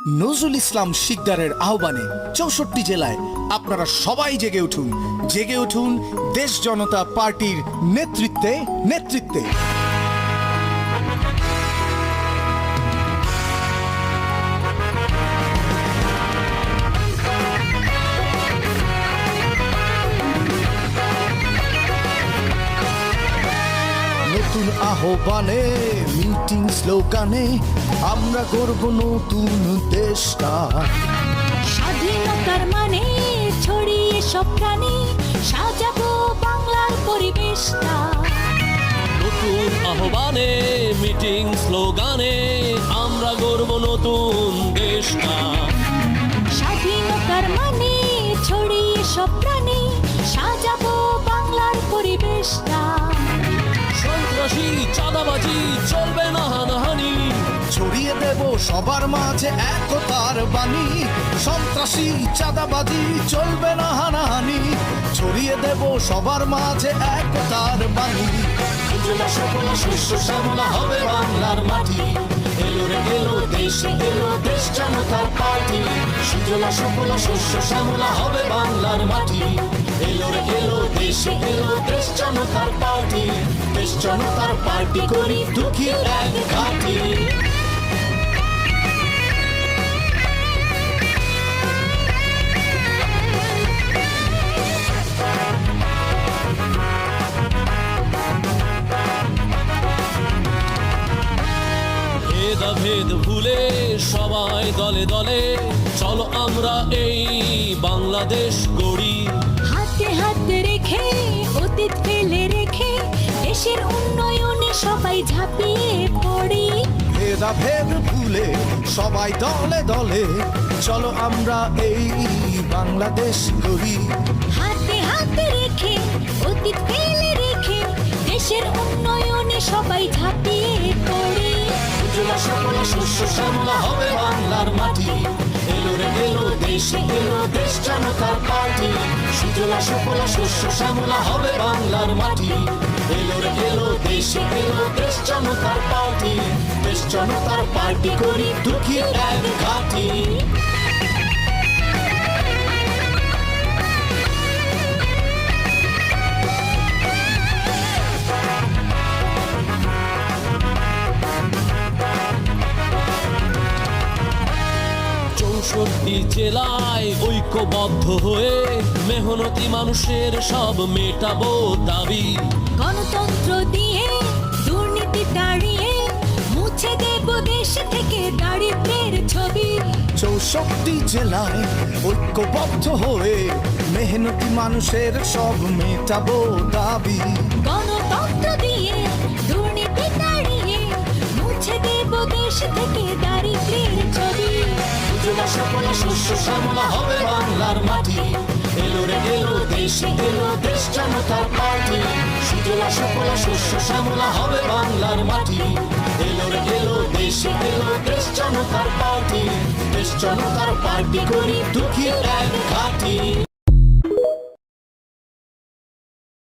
নজরুল ইসলাম শিকদারের আহ্বানে ৬৪ জেলায় আপনারা সবাই জেগে উঠুন দেশ জনতা পার্টির নেতৃত্বে। নতুন আহ্বানে মিটিং স্লোগানে আমরা গর্ব নতুন দেশটা। স্বাধীনতার মানে ছড়িয়ে সব প্রাণে সাজাবো বাংলার পরিবেশটা। নতুন আহ্বানে মিটিং স্লোগানে আমরা গর্ব নতুন দেশটা। স্বাধীনতার মানে ছড়িয়ে সব প্রাণে সাজাবো বাংলার পরিবেশটা। সন্ত্রাসী চাঁদাবাজি চলবে না, হানাহানি ছড়িয়ে দেব সবার মাঝে একতার বাণী। সন্ত্রাসী চাঁদাবাজি চলবে না, হানাহানি ছড়িয়ে দেব সবার মাঝে একতার বাণী। সকল শস্য শ্যামলা হবে বাংলার মাটি। এলো রে এলো দেশে এলো দেশ জনতার পার্টি। সুজলা সকল শস্য শ্যামলা হবে বাংলার মাটি। এলো রে এলো দেশে এলো দেশ জনতার পার্টি। দেশ জনতার পার্টি করি দুঃখী এক ঘাটি। ভেদ ভুলে সবাই দলে দলে চলো আমরা এই বাংলাদেশ গড়ি। হাতে হাতে রেখে অতীত ফেলে রেখে দেশের উন্নয়নে সবাই ঝাঁপিয়ে পড়ি। ভেদ ভুলে সবাই দলে দলে চলো আমরা এই বাংলাদেশ গড়ি। হাতে হাতে রেখে অতীত ফেলে রেখে দেশের উন্নয়নে সবাই ঝাঁপিয়ে পড়ি। সুজলা সকল শস্য শ্যামলা হবে বাংলার মাটি। এলো রে এলো দেশে এলো দেশ জনতার পার্টি। সুজলা সকল শস্য শ্যামলা হবে বাংলার মাটি। এলো রে এলো দেশে এলো দেশ জনতার পার্টি। দেশ জনতার পার্টি করি দুঃখী এক ঘাটি। চৌষট্টি জেলায় ঐক্যবদ্ধ হয়ে মেহনতি মানুষের সব মেটাবো দাবি। গণতন্ত্র দিয়ে দুর্নীতি তাড়িয়ে মুছে দেব দেশ থেকে দারিদ্র্যের ছবি। ৬৪ জেলায় ঐক্যবদ্ধ হয়ে মেহনতি মানুষের সব মেটাবো দাবি। গণতন্ত্র দিয়ে দুর্নীতি তাড়িয়ে মুছে দেব দেশ থেকে দারিদ্র্যের ছবি। সুজলা সকল শস্য শ্যামলা হবে বাংলার মাটি। এলো রে এলো দেশে এলো দেশ জনতার পার্টি। সুজলা সকল শস্য শ্যামলা হবে বাংলার মাটি। এলো রে এলো দেশে এলো দেশ জনতার পার্টি। দেশ জনতার পার্টি করি দুঃখী এক ঘাটি।